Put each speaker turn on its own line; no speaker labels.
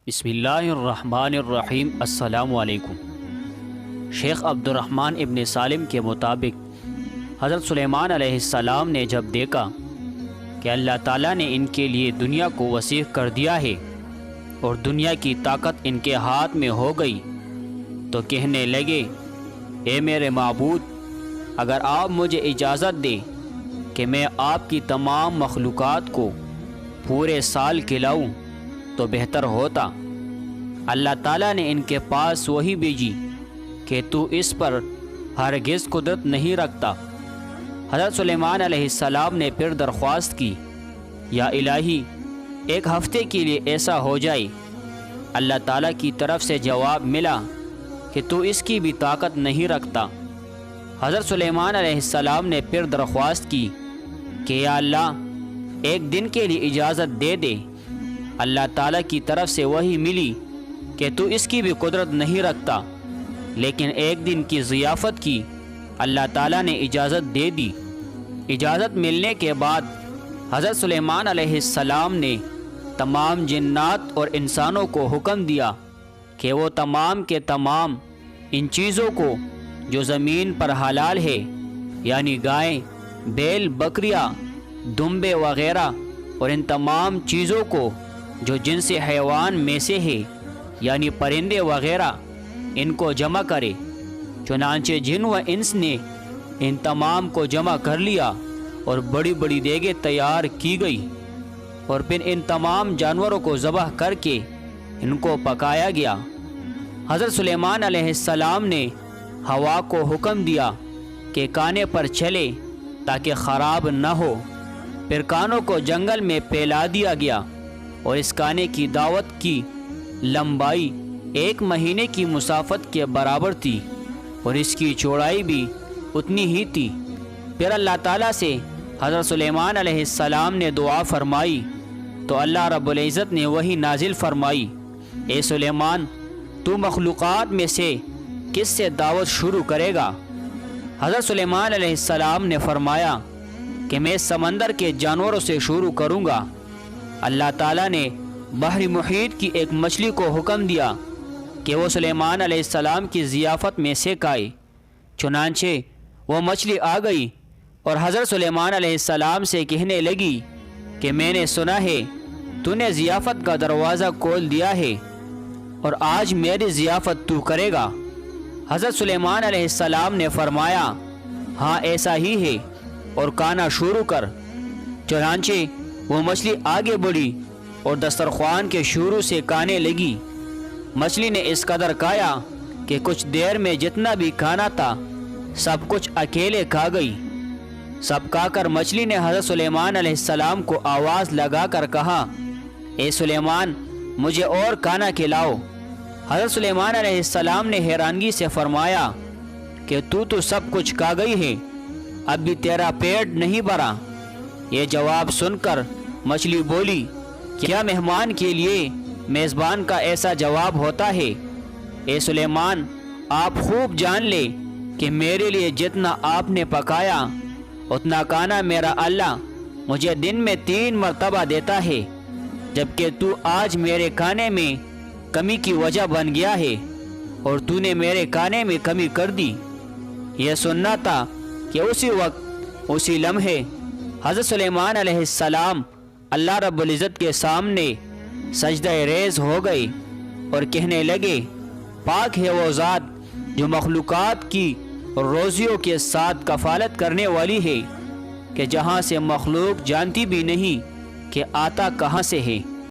بسم اللہ الرحمن الرحیم۔ السلام علیکم۔ شیخ عبد الرحمن ابن سالم کے مطابق حضرت سلیمان علیہ السلام نے جب دیکھا کہ اللہ تعالیٰ نے ان کے لیے دنیا کو وسیع کر دیا ہے اور دنیا کی طاقت ان کے ہاتھ میں ہو گئی تو کہنے لگے، اے میرے معبود، اگر آپ مجھے اجازت دیں کہ میں آپ کی تمام مخلوقات کو پورے سال کھلاؤں تو بہتر ہوتا۔ اللہ تعالیٰ نے ان کے پاس وحی بھیجی کہ تو اس پر ہرگز قدرت نہیں رکھتا۔ حضرت سلیمان علیہ السلام نے پھر درخواست کی، یا الہی، ایک ہفتے کے لیے ایسا ہو جائے۔ اللہ تعالیٰ کی طرف سے جواب ملا کہ تو اس کی بھی طاقت نہیں رکھتا۔ حضرت سلیمان علیہ السلام نے پھر درخواست کی کہ یا اللہ، ایک دن کے لیے اجازت دے دے۔ اللہ تعالیٰ کی طرف سے وحی ملی کہ تو اس کی بھی قدرت نہیں رکھتا، لیکن ایک دن کی ضیافت کی اللہ تعالیٰ نے اجازت دے دی۔ اجازت ملنے کے بعد حضرت سلیمان علیہ السلام نے تمام جنات اور انسانوں کو حکم دیا کہ وہ تمام کے تمام ان چیزوں کو جو زمین پر حلال ہے، یعنی گائیں، بیل، بکریاں، دمبے وغیرہ، اور ان تمام چیزوں کو جو جنس حیوان میں سے ہے، یعنی پرندے وغیرہ، ان کو جمع کرے۔ چنانچہ جن و انس نے ان تمام کو جمع کر لیا اور بڑی بڑی دیگیں تیار کی گئی، اور پھر ان تمام جانوروں کو ذبح کر کے ان کو پکایا گیا۔ حضرت سلیمان علیہ السلام نے ہوا کو حکم دیا کہ کانے پر چلے تاکہ خراب نہ ہو۔ پھر کانوں کو جنگل میں پھیلا دیا گیا، اور اس کانے کی دعوت کی لمبائی 1 مہینے کی مسافت کے برابر تھی، اور اس کی چوڑائی بھی اتنی ہی تھی۔ پھر اللہ تعالیٰ سے حضرت سلیمان علیہ السلام نے دعا فرمائی تو اللہ رب العزت نے وہی نازل فرمائی، اے سلیمان، تو مخلوقات میں سے کس سے دعوت شروع کرے گا؟ حضرت سلیمان علیہ السلام نے فرمایا کہ میں سمندر کے جانوروں سے شروع کروں گا۔ اللہ تعالیٰ نے بحر محیط کی ایک مچھلی کو حکم دیا کہ وہ سلیمان علیہ السلام کی ضیافت میں سے کھائے۔ چنانچہ وہ مچھلی آ گئی اور حضرت سلیمان علیہ السلام سے کہنے لگی کہ میں نے سنا ہے تو نے ضیافت کا دروازہ کھول دیا ہے، اور آج میری ضیافت تو کرے گا۔ حضرت سلیمان علیہ السلام نے فرمایا، ہاں ایسا ہی ہے، اور کھانا شروع کر۔ چنانچہ وہ مچھلی آگے بڑھی اور دسترخوان کے شروع سے کھانے لگی۔ مچھلی نے اس قدر کھایا کہ کچھ دیر میں جتنا بھی کھانا تھا سب کچھ اکیلے کھا گئی۔ سب کھا کر مچھلی نے حضرت سلیمان علیہ السلام کو آواز لگا کر کہا، اے سلیمان، مجھے اور کھانا کھلاؤ۔ حضرت سلیمان علیہ السلام نے حیرانگی سے فرمایا کہ تو سب کچھ کھا گئی ہے، اب بھی تیرا پیٹ نہیں بھرا۔ یہ جواب سن کر مچھلی بولی، کیا مہمان کے لیے میزبان کا ایسا جواب ہوتا ہے؟ اے سلیمان، آپ خوب جان لے کہ میرے لیے جتنا آپ نے پکایا اتنا کھانا میرا اللہ مجھے دن میں 3 مرتبہ دیتا ہے، جبکہ تو آج میرے کھانے میں کمی کی وجہ بن گیا ہے، اور تو نے میرے کھانے میں کمی کر دی۔ یہ سننا تھا کہ اسی وقت، اسی لمحے حضرت سلیمان علیہ السلام اللہ رب العزت کے سامنے سجدہ ریز ہو گئے اور کہنے لگے، پاک ہے وہ ذات جو مخلوقات کی روزیوں کے ساتھ کفالت کرنے والی ہے، کہ جہاں سے مخلوق جانتی بھی نہیں کہ آتا کہاں سے ہے۔